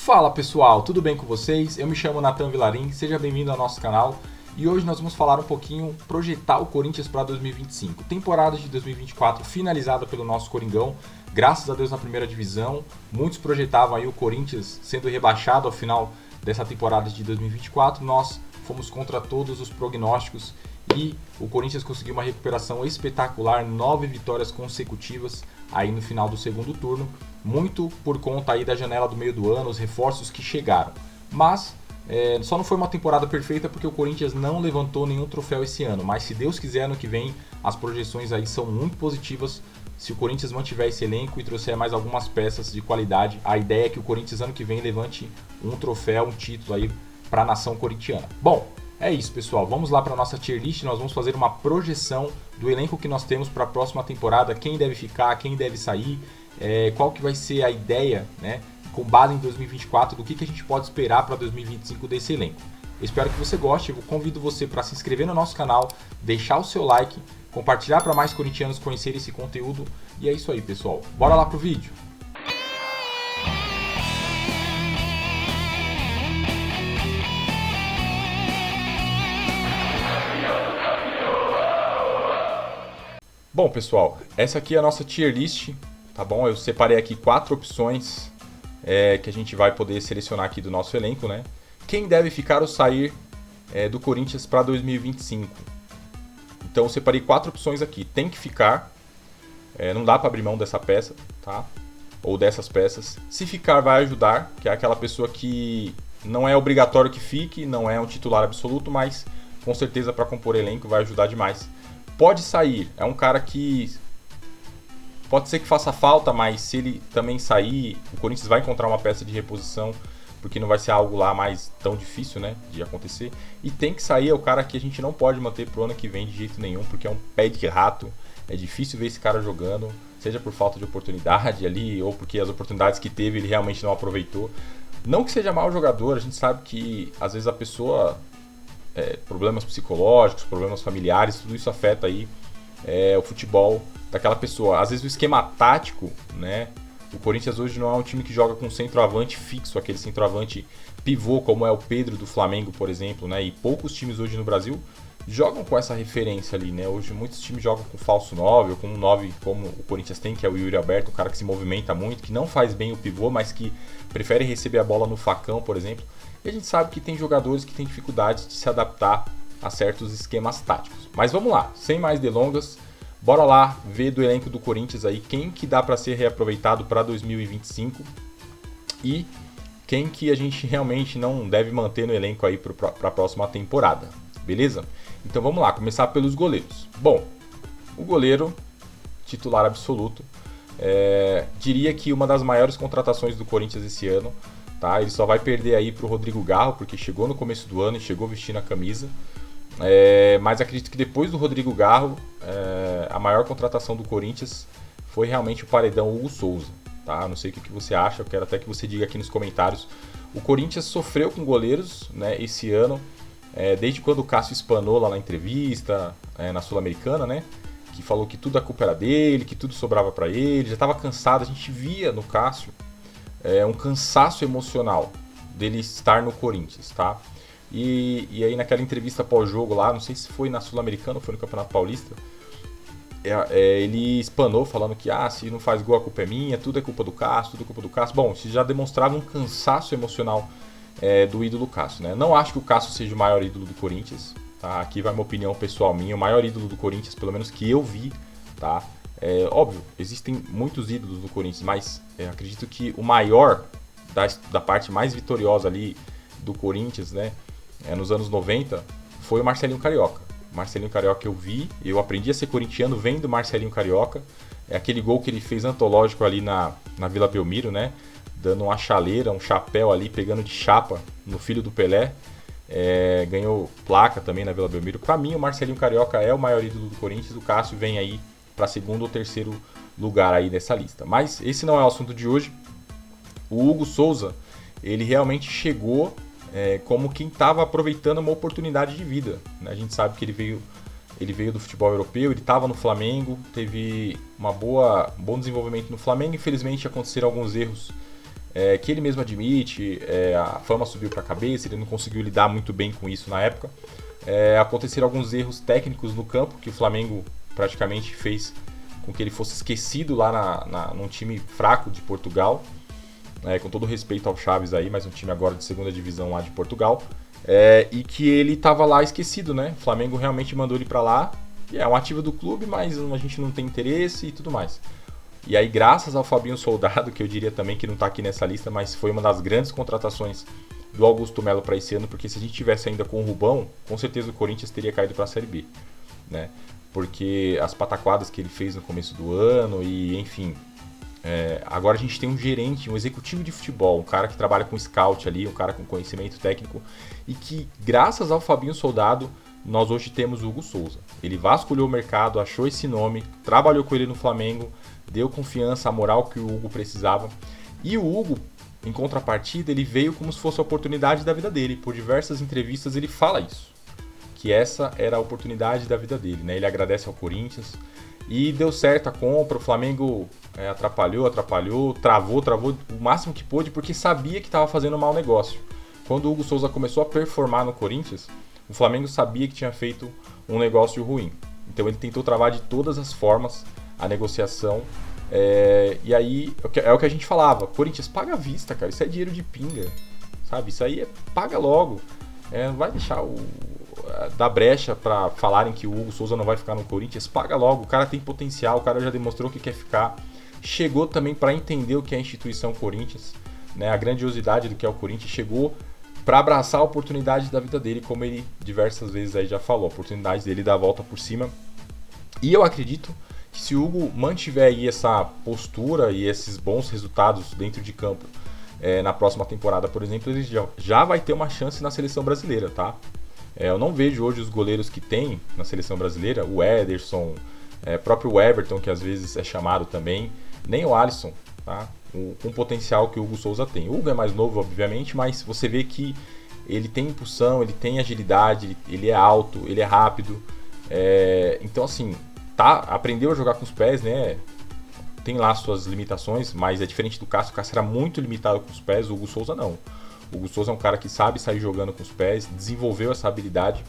Fala pessoal, tudo bem com vocês? Eu me chamo Nathan Vilarim, seja bem-vindo ao nosso canal e hoje nós vamos falar um pouquinho, projetar o Corinthians para 2025. Temporada de 2024 finalizada pelo nosso Coringão, graças a Deus na primeira divisão. Muitos projetavam aí o Corinthians sendo rebaixado ao final dessa temporada de 2024. Nós fomos contra todos os prognósticos e o Corinthians conseguiu uma recuperação espetacular, 9 vitórias consecutivas aí no final do segundo turno, muito por conta aí da janela do meio do ano, os reforços que chegaram. Mas só não foi uma temporada perfeita porque o Corinthians não levantou nenhum troféu esse ano, mas se Deus quiser, ano que vem as projeções aí são muito positivas. Se o Corinthians mantiver esse elenco e trouxer mais algumas peças de qualidade, a ideia é que o Corinthians ano que vem levante um troféu, um título aí para a nação corintiana. Bom, é isso pessoal, vamos lá para a nossa tier list, nós vamos fazer uma projeção do elenco que nós temos para a próxima temporada, quem deve ficar, quem deve sair, qual que vai ser a ideia, né, com base em 2024, do que a gente pode esperar para 2025 desse elenco. Eu espero que você goste, eu convido você para se inscrever no nosso canal, deixar o seu like, compartilhar para mais corintianos conhecerem esse conteúdo, e é isso aí pessoal, bora lá pro vídeo! Bom pessoal, essa aqui é a nossa tier list, tá bom? Eu separei aqui 4 opções que a gente vai poder selecionar aqui do nosso elenco, né? Quem deve ficar ou sair do Corinthians para 2025? Então eu separei 4 opções aqui. Tem que ficar, não dá para abrir mão dessa peça, tá? Ou dessas peças. Se ficar vai ajudar, que é aquela pessoa que não é obrigatório que fique, não é um titular absoluto, mas com certeza para compor elenco vai ajudar demais. Pode sair, é um cara que pode ser que faça falta, mas se ele também sair, o Corinthians vai encontrar uma peça de reposição, porque não vai ser algo lá mais tão difícil, né, de acontecer. E tem que sair, é o cara que a gente não pode manter pro ano que vem de jeito nenhum, porque é um pé de rato, é difícil ver esse cara jogando, seja por falta de oportunidade ali, ou porque as oportunidades que teve ele realmente não aproveitou. Não que seja mau jogador, a gente sabe que às vezes a pessoa... problemas psicológicos, problemas familiares, tudo isso afeta aí o futebol daquela pessoa. Às vezes o esquema tático, né? O Corinthians hoje não é um time que joga com centroavante fixo, aquele centroavante pivô como é o Pedro do Flamengo, por exemplo, né? E poucos times hoje no Brasil jogam com essa referência ali, né? Hoje muitos times jogam com falso 9 ou com um 9 como o Corinthians tem, que é o Yuri Alberto, um cara que se movimenta muito, que não faz bem o pivô, mas que prefere receber a bola no facão, por exemplo. E a gente sabe que tem jogadores que têm dificuldade de se adaptar a certos esquemas táticos. Mas vamos lá, sem mais delongas, bora lá ver do elenco do Corinthians aí quem que dá para ser reaproveitado para 2025 e quem que a gente realmente não deve manter no elenco aí para a próxima temporada, beleza? Então vamos lá, começar pelos goleiros. Bom, o goleiro titular absoluto, diria que uma das maiores contratações do Corinthians esse ano. Tá? Ele só vai perder aí para o Rodrigo Garro, porque chegou no começo do ano e chegou vestindo a camisa. Mas acredito que depois do Rodrigo Garro, a maior contratação do Corinthians foi realmente o paredão Hugo Souza. Tá? Não sei o que você acha, eu quero até que você diga aqui nos comentários. O Corinthians sofreu com goleiros, né, esse ano, desde quando o Cássio espanou lá na entrevista, na Sul-Americana, né, que falou que tudo a culpa era dele, que tudo sobrava para ele, já estava cansado, a gente via no Cássio um cansaço emocional dele estar no Corinthians, tá? E aí naquela entrevista pós-jogo lá, não sei se foi na Sul-Americana ou foi no Campeonato Paulista, ele espanou falando que se não faz gol a culpa é minha, tudo é culpa do Cássio, tudo é culpa do Cássio. Bom, isso já demonstrava um cansaço emocional do ídolo Cássio, né? Não acho que o Cássio seja o maior ídolo do Corinthians, tá? Aqui vai uma opinião pessoal minha, o maior ídolo do Corinthians, pelo menos que eu vi, tá? Óbvio, existem muitos ídolos do Corinthians, mas acredito que o maior da parte mais vitoriosa ali do Corinthians, né, nos anos 90, foi o Marcelinho Carioca. Marcelinho Carioca eu aprendi a ser corintiano vendo Marcelinho Carioca. Aquele gol que ele fez antológico ali na Vila Belmiro, né, dando uma chaleira, um chapéu ali, pegando de chapa no filho do Pelé. Ganhou placa também na Vila Belmiro. Para mim, o Marcelinho Carioca é o maior ídolo do Corinthians. O Cássio vem aí para segundo ou terceiro lugar aí nessa lista. Mas esse não é o assunto de hoje. O Hugo Souza, ele realmente chegou como quem estava aproveitando uma oportunidade de vida, né? A gente sabe que ele veio do futebol europeu, ele estava no Flamengo, teve um bom desenvolvimento no Flamengo. Infelizmente aconteceram alguns erros que ele mesmo admite, a fama subiu para a cabeça, ele não conseguiu lidar muito bem com isso na época. Aconteceram alguns erros técnicos no campo, que o Flamengo praticamente fez com que ele fosse esquecido lá num time fraco de Portugal, com todo respeito ao Chaves aí, mas um time agora de segunda divisão lá de Portugal, e que ele estava lá esquecido, né? O Flamengo realmente mandou ele para lá, é um ativo do clube, mas a gente não tem interesse e tudo mais. E aí, graças ao Fabinho Soldado, que eu diria também que não está aqui nessa lista, mas foi uma das grandes contratações do Augusto Melo para esse ano, porque se a gente tivesse ainda com o Rubão, com certeza o Corinthians teria caído para a Série B, né? Porque as pataquadas que ele fez no começo do ano e, enfim, agora a gente tem um gerente, um executivo de futebol, um cara que trabalha com scout ali, um cara com conhecimento técnico e que, graças ao Fabinho Soldado, nós hoje temos o Hugo Souza. Ele vasculhou o mercado, achou esse nome, trabalhou com ele no Flamengo, deu confiança, a moral que o Hugo precisava. E o Hugo, em contrapartida, ele veio como se fosse a oportunidade da vida dele. Por diversas entrevistas ele fala isso, que essa era a oportunidade da vida dele, né? Ele agradece ao Corinthians e deu certo a compra. O Flamengo atrapalhou, travou o máximo que pôde, porque sabia que estava fazendo um mau negócio. Quando o Hugo Souza começou a performar no Corinthians, o Flamengo sabia que tinha feito um negócio ruim. Então ele tentou travar de todas as formas a negociação. E aí é o que a gente falava: Corinthians, paga à vista, cara. Isso é dinheiro de pinga, sabe? Isso aí paga logo. Não vai deixar dar brecha para falarem que o Hugo Souza não vai ficar no Corinthians. Paga logo. O cara tem potencial, o cara já demonstrou que quer ficar. Chegou também para entender o que é a instituição Corinthians, né? A grandiosidade do que é o Corinthians. Chegou para abraçar a oportunidade da vida dele, como ele diversas vezes aí já falou, a oportunidade dele dar a volta por cima. E eu acredito que se o Hugo mantiver aí essa postura e esses bons resultados dentro de campo, na próxima temporada, por exemplo, ele já vai ter uma chance na seleção brasileira, tá? Eu não vejo hoje os goleiros que tem na seleção brasileira, o Ederson, próprio Everton, que às vezes é chamado também, nem o Alisson, tá? Com o potencial que o Hugo Souza tem. O Hugo é mais novo, obviamente, mas você vê que ele tem impulsão, ele tem agilidade, ele é alto, ele é rápido. Então, assim, aprendeu a jogar com os pés, né? Tem lá suas limitações, mas é diferente do Cássio. O Cássio era muito limitado com os pés, o Hugo Souza não. O Hugo Souza é um cara que sabe sair jogando com os pés, desenvolveu essa habilidade,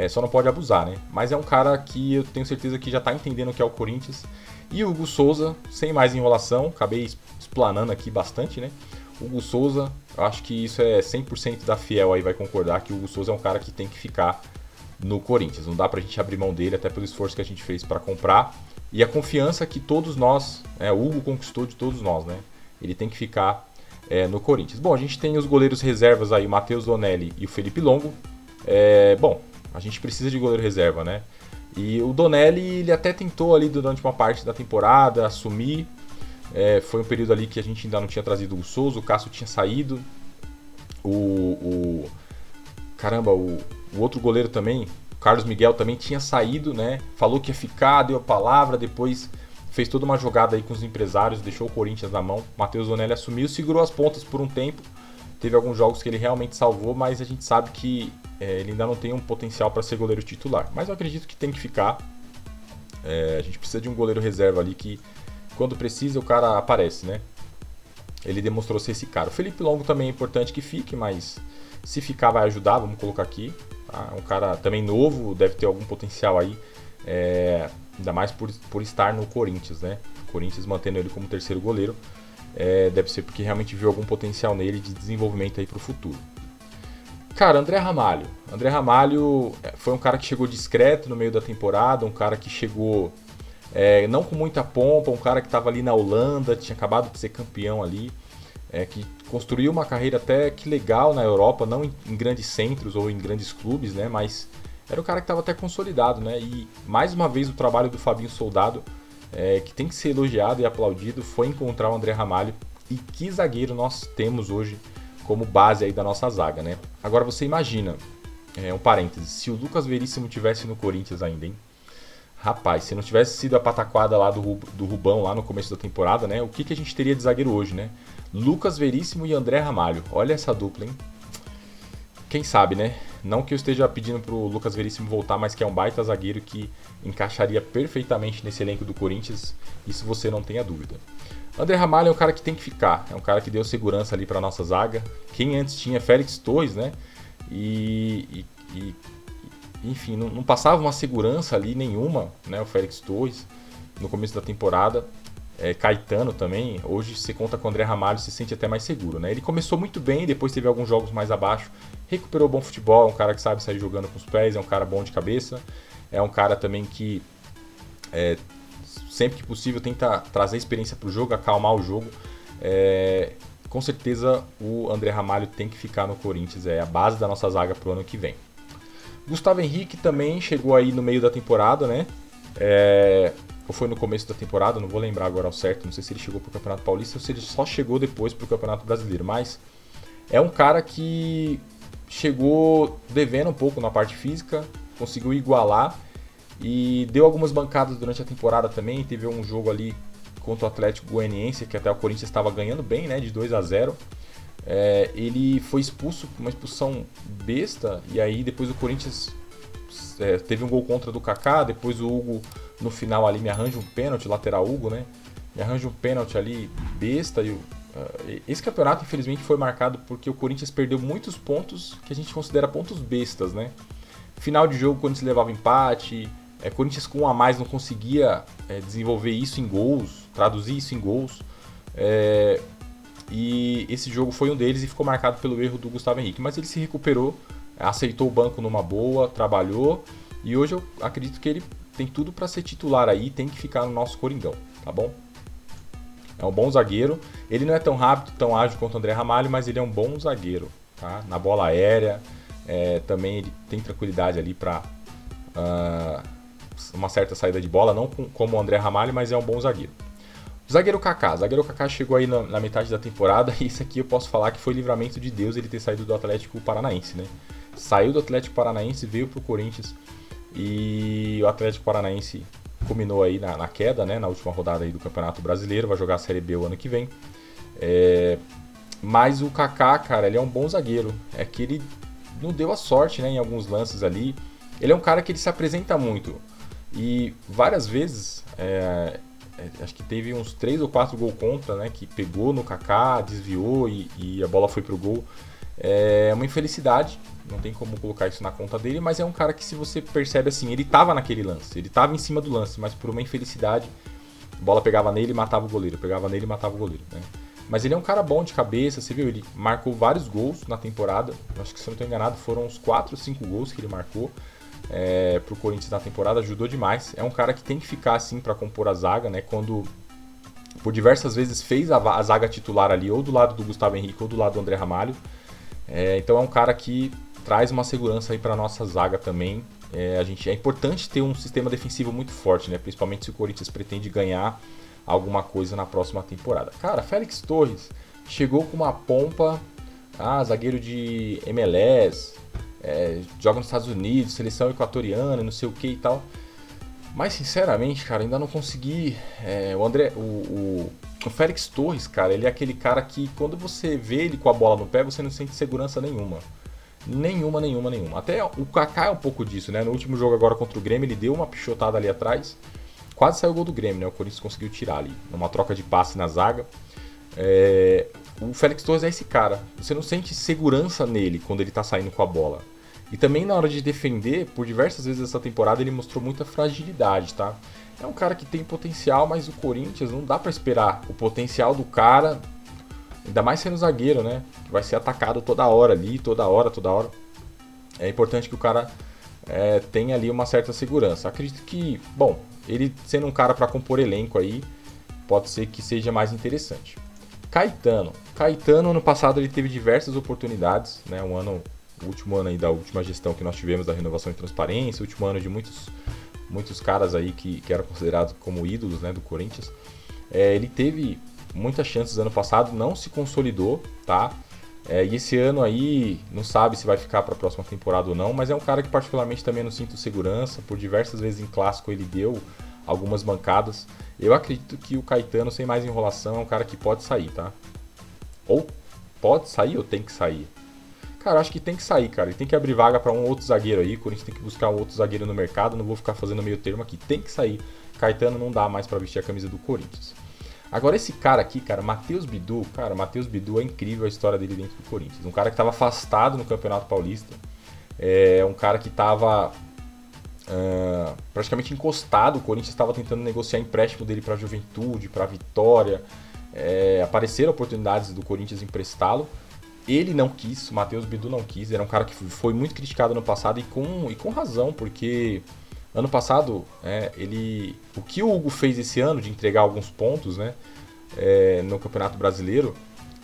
só não pode abusar, né? Mas é um cara que eu tenho certeza que já está entendendo o que é o Corinthians. E o Hugo Souza, sem mais enrolação, acabei explanando aqui bastante, né? O Hugo Souza, eu acho que isso é 100% da Fiel aí vai concordar que o Hugo Souza é um cara que tem que ficar no Corinthians. Não dá pra gente abrir mão dele, até pelo esforço que a gente fez para comprar e a confiança que todos nós, o Hugo conquistou de todos nós, né? Ele tem que ficar no Corinthians. Bom, a gente tem os goleiros reservas aí, o Matheus Donelli e o Felipe Longo. Bom, a gente precisa de goleiro reserva, né? E o Donelli, ele até tentou ali durante uma parte da temporada assumir. Foi um período ali que a gente ainda não tinha trazido o Souza, o Cássio tinha saído. O outro goleiro também, o Carlos Miguel, também tinha saído, né? Falou que ia ficar, deu a palavra, depois fez toda uma jogada aí com os empresários, deixou o Corinthians na mão. O Matheus Donelli assumiu, segurou as pontas por um tempo. Teve alguns jogos que ele realmente salvou, mas a gente sabe que ele ainda não tem um potencial para ser goleiro titular. Mas eu acredito que tem que ficar. A gente precisa de um goleiro reserva ali que, quando precisa, o cara aparece, né? Ele demonstrou ser esse cara. O Felipe Longo também é importante que fique, mas se ficar vai ajudar, vamos colocar aqui. Tá? Um cara também novo, deve ter algum potencial aí. Ainda mais por estar no Corinthians, né? O Corinthians mantendo ele como terceiro goleiro. Deve ser porque realmente viu algum potencial nele de desenvolvimento aí para o futuro. Cara, André Ramalho. André Ramalho foi um cara que chegou discreto no meio da temporada, um cara que chegou não com muita pompa, um cara que estava ali na Holanda, tinha acabado de ser campeão ali, que construiu uma carreira até que legal na Europa, não em grandes centros ou em grandes clubes, né? Mas era um cara que estava até consolidado, né? E mais uma vez o trabalho do Fabinho Soldado, que tem que ser elogiado e aplaudido, foi encontrar o André Ramalho. E que zagueiro nós temos hoje como base aí da nossa zaga, né? Agora você imagina, um parêntese, se o Lucas Veríssimo tivesse no Corinthians ainda, hein? Rapaz, se não tivesse sido a pataquada lá do Rubão lá no começo da temporada, né? O que a gente teria de zagueiro hoje, né? Lucas Veríssimo e André Ramalho. Olha essa dupla, hein? Quem sabe, né? Não que eu esteja pedindo pro Lucas Veríssimo voltar, mas que é um baita zagueiro que encaixaria perfeitamente nesse elenco do Corinthians, isso você não tenha dúvida. André Ramalho é um cara que tem que ficar, é um cara que deu segurança ali para nossa zaga. Quem antes tinha Félix Torres, né? Enfim, não passava uma segurança ali nenhuma, né? O Félix Torres no começo da temporada. Caetano também, hoje você conta com o André Ramalho, se sente até mais seguro, né? Ele começou muito bem, depois teve alguns jogos mais abaixo, recuperou bom futebol, é um cara que sabe sair jogando com os pés, é um cara bom de cabeça, é um cara também que sempre que possível tenta trazer experiência para o jogo, acalmar o jogo. Com certeza o André Ramalho tem que ficar no Corinthians, é a base da nossa zaga para o ano que vem. Gustavo Henrique também chegou aí no meio da temporada, né? Ou foi no começo da temporada, não vou lembrar agora ao certo, não sei se ele chegou para o Campeonato Paulista ou se ele só chegou depois para o Campeonato Brasileiro, mas é um cara que chegou devendo um pouco na parte física, conseguiu igualar e deu algumas bancadas durante a temporada também, teve um jogo ali contra o Atlético Goianiense, que até o Corinthians estava ganhando bem, né, de 2-0. Ele foi expulso, uma expulsão besta, e aí depois o Corinthians teve um gol contra do Kaká, depois o Hugo no final ali me arranja um pênalti, lateral Hugo, né? Me arranja um pênalti ali besta. Esse campeonato, infelizmente, foi marcado porque o Corinthians perdeu muitos pontos que a gente considera pontos bestas, né? Final de jogo, quando se levava empate, Corinthians com um a mais não conseguia desenvolver isso em gols, traduzir isso em gols. E esse jogo foi um deles e ficou marcado pelo erro do Gustavo Henrique. Mas ele se recuperou, aceitou o banco numa boa, trabalhou e hoje eu acredito que ele tem tudo para ser titular aí, tem que ficar no nosso Coringão, tá bom? É um bom zagueiro, ele não é tão rápido, tão ágil quanto o André Ramalho, mas ele é um bom zagueiro, tá? Na bola aérea, também ele tem tranquilidade ali para uma certa saída de bola, não como o André Ramalho, mas é um bom zagueiro. Zagueiro Kaká chegou aí na metade da temporada e isso aqui eu posso falar que foi livramento de Deus ele ter saído do Atlético Paranaense, né? Saiu do Atlético Paranaense, veio pro Corinthians e o Atlético Paranaense culminou aí na queda, né? Na última rodada aí do Campeonato Brasileiro, vai jogar a Série B o ano que vem. Mas o Kaká, cara, ele é um bom zagueiro, é que ele não deu a sorte, né, em alguns lances ali. Ele é um cara que ele se apresenta muito e várias vezes acho que teve uns 3 ou 4 gols contra, né? Que pegou no Kaká, desviou e a bola foi pro gol. É uma infelicidade, não tem como colocar isso na conta dele, mas é um cara que, se você percebe assim, ele tava naquele lance, ele tava em cima do lance, mas por uma infelicidade, a bola pegava nele e matava o goleiro, né? Mas ele é um cara bom de cabeça, você viu, ele marcou vários gols na temporada, acho que, se eu não estou enganado, foram uns 4 ou 5 gols que ele marcou pro Corinthians na temporada, ajudou demais. É um cara que tem que ficar assim para compor a zaga, né? Quando por diversas vezes fez a zaga titular ali, ou do lado do Gustavo Henrique ou do lado do André Ramalho. Então é um cara que traz uma segurança aí para nossa zaga também. É importante ter um sistema defensivo muito forte, né? Principalmente se o Corinthians pretende ganhar alguma coisa na próxima temporada. Cara, Félix Torres chegou com uma pompa, zagueiro de MLS, joga nos Estados Unidos, seleção equatoriana, não sei o que e tal. Mas sinceramente, cara, ainda não consegui. O Félix Torres, cara, ele é aquele cara que quando você vê ele com a bola no pé, você não sente segurança nenhuma. Nenhuma. Até o Kaká é um pouco disso, né? No último jogo agora contra o Grêmio, ele deu uma pichotada ali atrás. Quase saiu o gol do Grêmio, né? O Corinthians conseguiu tirar ali, numa troca de passe na zaga. O Félix Torres é esse cara. Você não sente segurança nele quando ele tá saindo com a bola. E também na hora de defender, por diversas vezes essa temporada, ele mostrou muita fragilidade, tá? É um cara que tem potencial, mas o Corinthians não dá pra esperar o potencial do cara, ainda mais sendo zagueiro, né? Que vai ser atacado toda hora ali, toda hora. É importante que o cara tenha ali uma certa segurança. Acredito que, bom, ele sendo um cara pra compor elenco aí, pode ser que seja mais interessante. Caetano, ano passado ele teve diversas oportunidades, né? O último ano aí da última gestão que nós tivemos da renovação e transparência, o último ano de muitos caras aí que eram considerados como ídolos, né, do Corinthians. Ele teve muitas chances ano passado, não se consolidou, tá? E esse ano aí não sabe se vai ficar para a próxima temporada ou não, mas é um cara que particularmente também não sinto segurança, por diversas vezes em clássico ele deu algumas bancadas. Eu acredito que o Caetano, sem mais enrolação, é um cara que pode sair, tá? Ou pode sair ou tem que sair. Cara, eu acho que tem que sair, cara. Ele tem que abrir vaga para um outro zagueiro aí. O Corinthians tem que buscar um outro zagueiro no mercado. Não vou ficar fazendo meio termo aqui. Tem que sair. Caetano não dá mais para vestir a camisa do Corinthians. Agora esse cara aqui, cara, Matheus Bidu. Cara, Matheus Bidu é incrível a história dele dentro do Corinthians. Um cara que estava afastado no Campeonato Paulista. É um cara que estava praticamente encostado. O Corinthians estava tentando negociar empréstimo dele para a Juventude, para a Vitória. Apareceram oportunidades do Corinthians emprestá-lo. Ele não quis, o Matheus Bidu não quis. Era um cara que foi muito criticado ano passado e com razão, porque ano passado o que o Hugo fez esse ano de entregar alguns pontos, né, no Campeonato Brasileiro,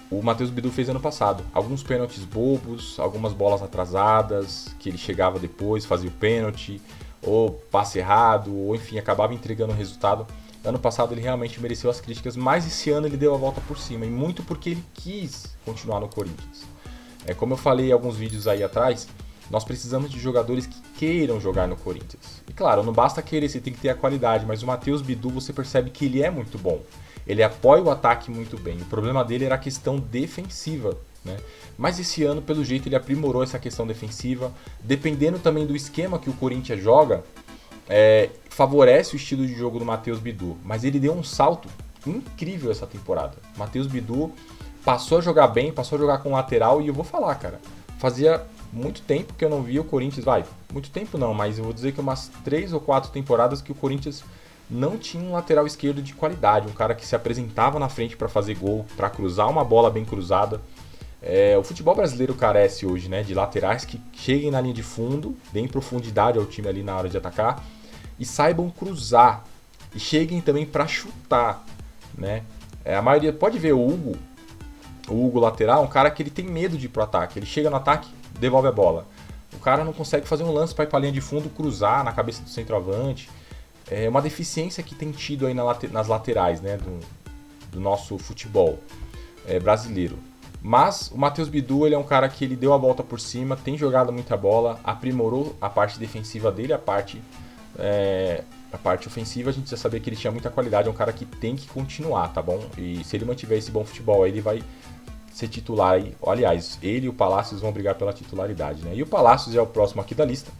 o Matheus Bidu fez ano passado. Alguns pênaltis bobos, algumas bolas atrasadas, que ele chegava depois, fazia o pênalti, ou passe errado, ou enfim, acabava entregando o resultado. Ano passado ele realmente mereceu as críticas, mas esse ano ele deu a volta por cima, e muito porque ele quis continuar no Corinthians. Como eu falei em alguns vídeos aí atrás, nós precisamos de jogadores que queiram jogar no Corinthians. E claro, não basta querer, você tem que ter a qualidade, mas o Matheus Bidu, você percebe que ele é muito bom. Ele apoia o ataque muito bem. O problema dele era a questão defensiva, né? Mas esse ano, pelo jeito, ele aprimorou essa questão defensiva. Dependendo também do esquema que o Corinthians joga, favorece o estilo de jogo do Matheus Bidu. Mas ele deu um salto incrível essa temporada. O Matheus Bidu passou a jogar bem, passou a jogar com lateral. E eu vou falar, cara, fazia muito tempo que eu não via o Corinthians. Muito tempo não, mas eu vou dizer que umas 3 ou 4 temporadas que o Corinthians não tinha um lateral esquerdo de qualidade, um cara que se apresentava na frente para fazer gol, para cruzar uma bola bem cruzada. O futebol brasileiro carece hoje, né, de laterais que cheguem na linha de fundo, deem profundidade ao time ali na hora de atacar e saibam cruzar e cheguem também para chutar, né? A maioria pode ver o Hugo lateral, um cara que ele tem medo de ir pro ataque, ele chega no ataque, devolve a bola. O cara não consegue fazer um lance para ir para a linha de fundo, cruzar na cabeça do centroavante. É uma deficiência que tem tido aí nas laterais, né, do nosso futebol brasileiro. Mas o Matheus Bidu, ele é um cara que ele deu a volta por cima, tem jogado muita bola, aprimorou a parte defensiva dele, a parte ofensiva a gente já sabia que ele tinha muita qualidade, é um cara que tem que continuar, tá bom? E se ele mantiver esse bom futebol aí, ele vai ser titular aí. Aliás, ele e o Palácios vão brigar pela titularidade, né? E o Palácios é o próximo aqui da lista.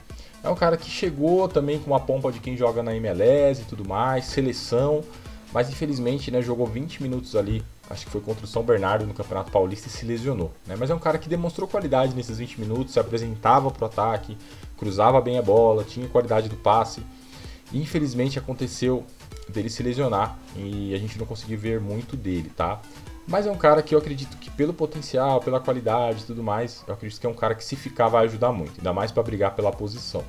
É um cara que chegou também com uma pompa de quem joga na MLS e tudo mais, seleção, mas infelizmente, né, jogou 20 minutos ali, acho que foi contra o São Bernardo no Campeonato Paulista e se lesionou, né? Mas é um cara que demonstrou qualidade nesses 20 minutos, se apresentava pro ataque, cruzava bem a bola, tinha qualidade do passe. E infelizmente aconteceu dele se lesionar e a gente não conseguiu ver muito dele, tá? Mas é um cara que eu acredito que pelo potencial, pela qualidade e tudo mais, eu acredito que é um cara que se ficar vai ajudar muito, ainda mais para brigar pela posição.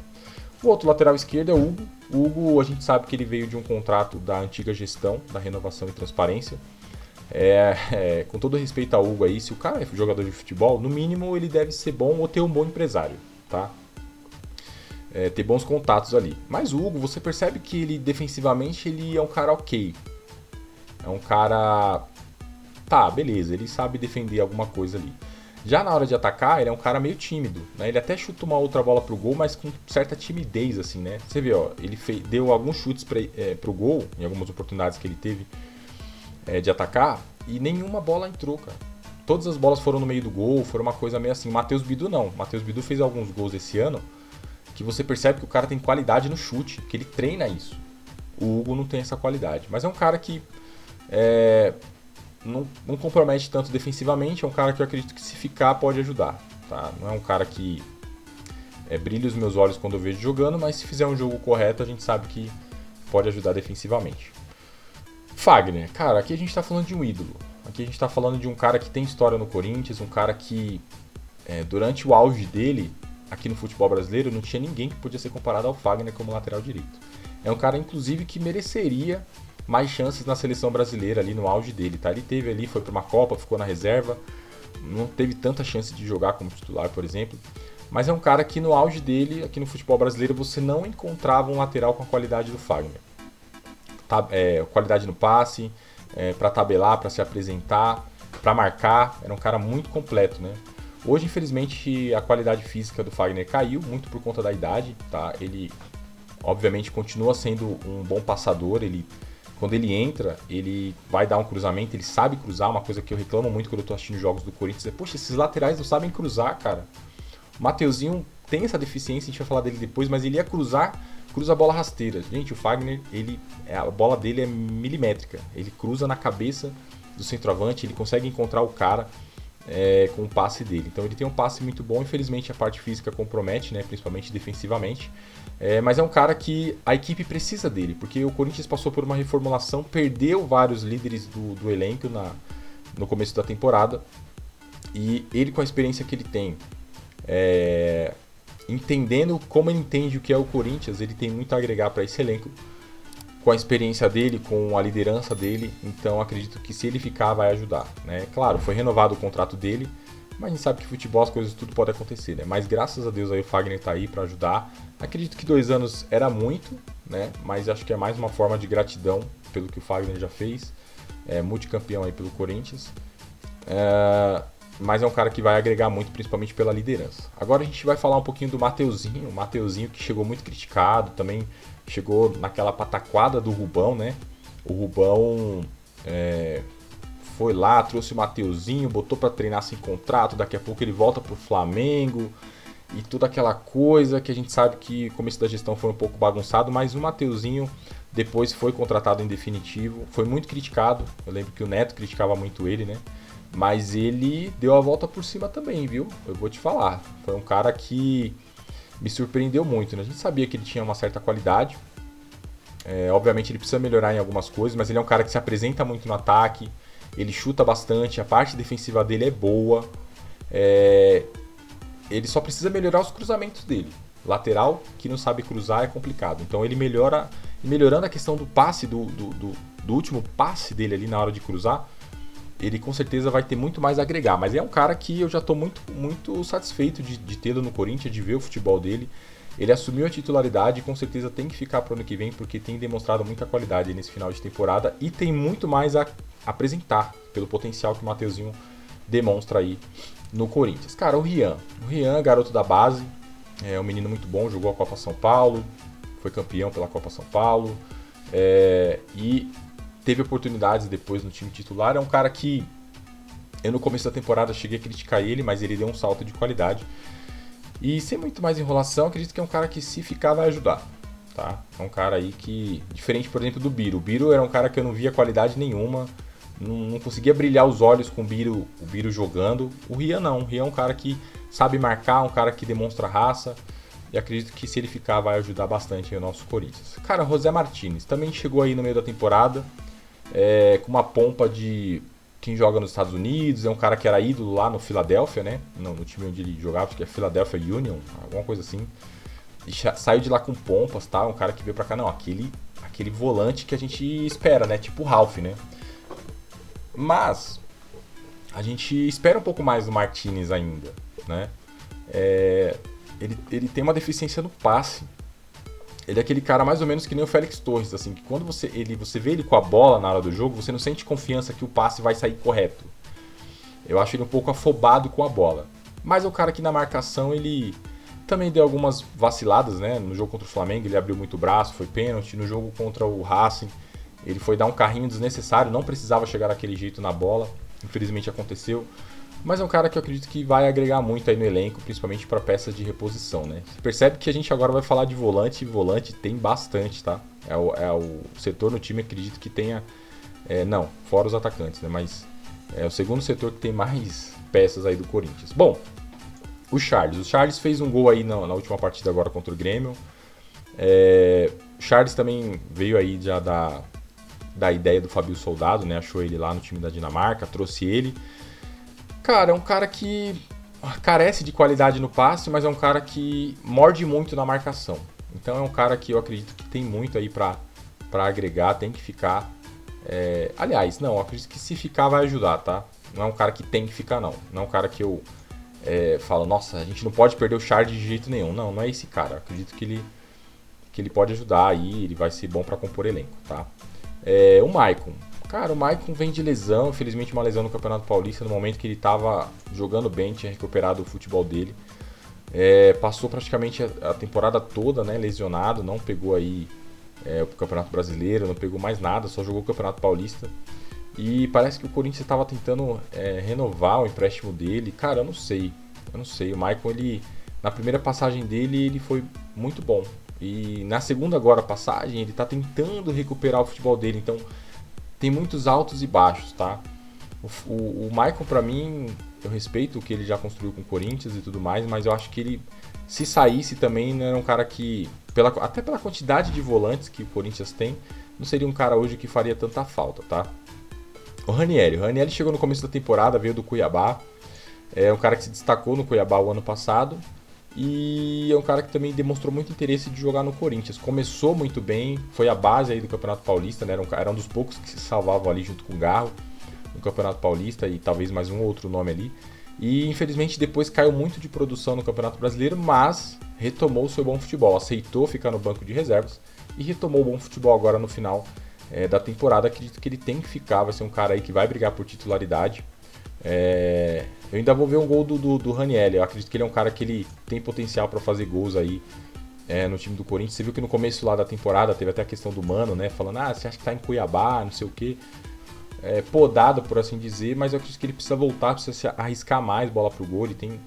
O outro lateral esquerdo é o Hugo. O Hugo, a gente sabe que ele veio de um contrato da antiga gestão, da Renovação e Transparência. Com todo respeito ao Hugo aí, se o cara é jogador de futebol, no mínimo ele deve ser bom ou ter um bom empresário, tá? Ter bons contatos ali. Mas o Hugo, você percebe que ele defensivamente ele é um cara ok. É um cara... Tá, beleza, ele sabe defender alguma coisa ali. Já na hora de atacar, ele é um cara meio tímido, né? Ele até chuta uma outra bola pro gol, mas com certa timidez, assim, né? Você vê, ó, ele deu alguns chutes pro gol, em algumas oportunidades que ele teve de atacar, e nenhuma bola entrou, cara. Todas as bolas foram no meio do gol, foram uma coisa meio assim. Matheus Bidu não. Matheus Bidu fez alguns gols esse ano, que você percebe que o cara tem qualidade no chute, que ele treina isso. O Hugo não tem essa qualidade, mas é um cara que... Não compromete tanto defensivamente, é um cara que eu acredito que se ficar pode ajudar, tá? Não é um cara que brilha os meus olhos quando eu vejo jogando, mas se fizer um jogo correto a gente sabe que pode ajudar defensivamente. Fagner, cara, aqui a gente tá falando de um ídolo, aqui a gente tá falando de um cara que tem história no Corinthians, um cara que durante o auge dele aqui no futebol brasileiro não tinha ninguém que podia ser comparado ao Fagner como lateral direito. É um cara inclusive que mereceria mais chances na seleção brasileira ali no auge dele, tá? Ele teve ali, foi para uma Copa, ficou na reserva, não teve tanta chance de jogar como titular, por exemplo, mas é um cara que no auge dele, aqui no futebol brasileiro, você não encontrava um lateral com a qualidade do Fagner. Qualidade no passe, para tabelar, para se apresentar, para marcar, era um cara muito completo, né? Hoje, infelizmente, a qualidade física do Fagner caiu, muito por conta da idade, tá? Ele, obviamente, continua sendo um bom passador, ele Quando ele entra, ele vai dar um cruzamento, ele sabe cruzar, uma coisa que eu reclamo muito quando eu tô assistindo jogos do Corinthians é, poxa, esses laterais não sabem cruzar, cara. O Mateuzinho tem essa deficiência, a gente vai falar dele depois, mas ele ia cruzar, cruza a bola rasteira. Gente, o Fagner, a bola dele é milimétrica, ele cruza na cabeça do centroavante, ele consegue encontrar o cara com o passe dele. Então ele tem um passe muito bom, infelizmente a parte física compromete, né, principalmente defensivamente. Mas é um cara que a equipe precisa dele, porque o Corinthians passou por uma reformulação, perdeu vários líderes do elenco no começo da temporada, e ele, com a experiência que ele tem, entendendo como ele entende o que é o Corinthians, ele tem muito a agregar para esse elenco, com a experiência dele, com a liderança dele, então acredito que se ele ficar vai ajudar, né? Claro, foi renovado o contrato dele, mas a gente sabe que futebol as coisas tudo pode acontecer, né? Mas graças a Deus aí o Fagner tá aí para ajudar. Acredito que 2 anos era muito, né? Mas acho que é mais uma forma de gratidão pelo que o Fagner já fez, multicampeão aí pelo Corinthians. Mas é um cara que vai agregar muito, principalmente pela liderança. Agora a gente vai falar um pouquinho do Mateuzinho. O Mateuzinho que chegou muito criticado, também chegou naquela pataquada do Rubão, né? O Rubão foi lá, trouxe o Mateuzinho, botou para treinar sem contrato, daqui a pouco ele volta pro Flamengo e toda aquela coisa que a gente sabe que o começo da gestão foi um pouco bagunçado, mas o Mateuzinho depois foi contratado em definitivo, foi muito criticado, eu lembro que o Neto criticava muito ele, né? Mas ele deu a volta por cima também, viu? Eu vou te falar. Foi um cara que me surpreendeu muito, né? A gente sabia que ele tinha uma certa qualidade. Obviamente ele precisa melhorar em algumas coisas, mas ele é um cara que se apresenta muito no ataque. Ele chuta bastante, a parte defensiva dele é boa. Ele só precisa melhorar os cruzamentos dele. Lateral que não sabe cruzar é complicado. Então ele melhorando a questão do passe, do último passe dele ali na hora de cruzar, ele com certeza vai ter muito mais a agregar. Mas é um cara que eu já estou muito, muito satisfeito de tê-lo no Corinthians, de ver o futebol dele. Ele assumiu a titularidade e com certeza tem que ficar para o ano que vem, porque tem demonstrado muita qualidade nesse final de temporada e tem muito mais a apresentar pelo potencial que o Mateuzinho demonstra aí no Corinthians. Cara, o Rian, garoto da base, é um menino muito bom, jogou a Copa São Paulo, foi campeão pela Copa São Paulo e teve oportunidades depois no time titular. É um cara que eu no começo da temporada cheguei a criticar ele, mas ele deu um salto de qualidade. E sem muito mais enrolação, acredito que é um cara que se ficar vai ajudar, tá? É um cara aí que, diferente por exemplo do Biro. O Biro era um cara que eu não via qualidade nenhuma, não conseguia brilhar os olhos com o Biro jogando. O Rian não, o Rian é um cara que sabe marcar, um cara que demonstra raça. E acredito que se ele ficar vai ajudar bastante o nosso Corinthians. Cara, José Martinez também chegou aí no meio da temporada, com uma pompa de quem joga nos Estados Unidos, é um cara que era ídolo lá no Philadelphia, né? No time onde ele jogava, acho que é Philadelphia Union, alguma coisa assim. E saiu de lá com pompas, tá? Um cara que veio pra cá, não, aquele volante que a gente espera, né? Tipo o Ralf, né? Mas a gente espera um pouco mais do Martinez ainda, né? Ele tem uma deficiência no passe. Ele é aquele cara mais ou menos que nem o Félix Torres, assim, que quando você vê ele com a bola na hora do jogo, você não sente confiança que o passe vai sair correto. Eu acho ele um pouco afobado com a bola. Mas é o cara que na marcação ele também deu algumas vaciladas, né? No jogo contra o Flamengo ele abriu muito o braço, foi pênalti. No jogo contra o Racing ele foi dar um carrinho desnecessário, não precisava chegar daquele jeito na bola. Infelizmente aconteceu. Mas é um cara que eu acredito que vai agregar muito aí no elenco, principalmente para peças de reposição, né? Você percebe que a gente agora vai falar de volante, e volante tem bastante, tá? É o setor no time, acredito que tenha... não, fora os atacantes, né? Mas é o segundo setor que tem mais peças aí do Corinthians. Bom, o Charles fez um gol aí na última partida agora contra o Grêmio. O Charles também veio aí já da ideia do Fabio Soldado, né? Achou ele lá no time da Dinamarca, trouxe ele. Cara, é um cara que carece de qualidade no passe, mas é um cara que morde muito na marcação. Então é um cara que eu acredito que tem muito aí pra agregar, tem que ficar. Aliás, não, eu acredito que se ficar vai ajudar, tá? Não é um cara que tem que ficar, não. Não é um cara que eu falo, nossa, a gente não pode perder o Charles de jeito nenhum. Não é esse cara. Eu acredito que ele pode ajudar aí, ele vai ser bom pra compor elenco, tá? O Maicon. Cara, o Maicon vem de lesão, infelizmente uma lesão no Campeonato Paulista, no momento que ele estava jogando bem, tinha recuperado o futebol dele. Passou praticamente a temporada toda, né, lesionado, não pegou aí o Campeonato Brasileiro, não pegou mais nada, só jogou o Campeonato Paulista. E parece que o Corinthians estava tentando renovar o empréstimo dele. Cara, eu não sei. O Maicon, ele, na primeira passagem dele, ele foi muito bom. E na segunda agora passagem, ele está tentando recuperar o futebol dele. Então, tem muitos altos e baixos, tá? O Maicon, pra mim, eu respeito o que ele já construiu com o Corinthians e tudo mais, mas eu acho que ele, se saísse também, não era um cara que, até pela quantidade de volantes que o Corinthians tem, não seria um cara hoje que faria tanta falta, tá? O Ranieri chegou no começo da temporada, veio do Cuiabá, é um cara que se destacou no Cuiabá o ano passado, e é um cara que também demonstrou muito interesse de jogar no Corinthians. Começou muito bem, foi a base aí do Campeonato Paulista, né? Era um dos poucos que se salvavam ali junto com o Garro no Campeonato Paulista e talvez mais um outro nome ali. E infelizmente depois caiu muito de produção no Campeonato Brasileiro, mas retomou o seu bom futebol, aceitou ficar no banco de reservas e retomou o bom futebol agora no final da temporada. Acredito que ele tem que ficar, vai ser um cara aí que vai brigar por titularidade. Eu ainda vou ver um gol do Ranieri. Eu acredito que ele é um cara que ele tem potencial para fazer gols aí no time do Corinthians. Você viu que no começo lá da temporada teve até a questão do Mano, né? Falando, você acha que tá em Cuiabá, não sei o quê. Podado, por assim dizer, mas eu acredito que ele precisa voltar, precisa se arriscar mais bola pro gol. Ele tem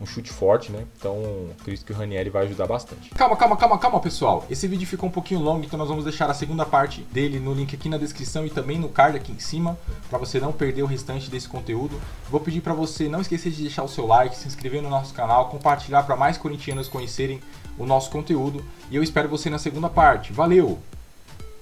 um chute forte, né? Então, acredito que o Ranieri vai ajudar bastante. Calma, pessoal. Esse vídeo ficou um pouquinho longo, então nós vamos deixar a segunda parte dele no link aqui na descrição e também no card aqui em cima, para você não perder o restante desse conteúdo. Vou pedir para você não esquecer de deixar o seu like, se inscrever no nosso canal, compartilhar para mais corintianos conhecerem o nosso conteúdo. E eu espero você na segunda parte. Valeu!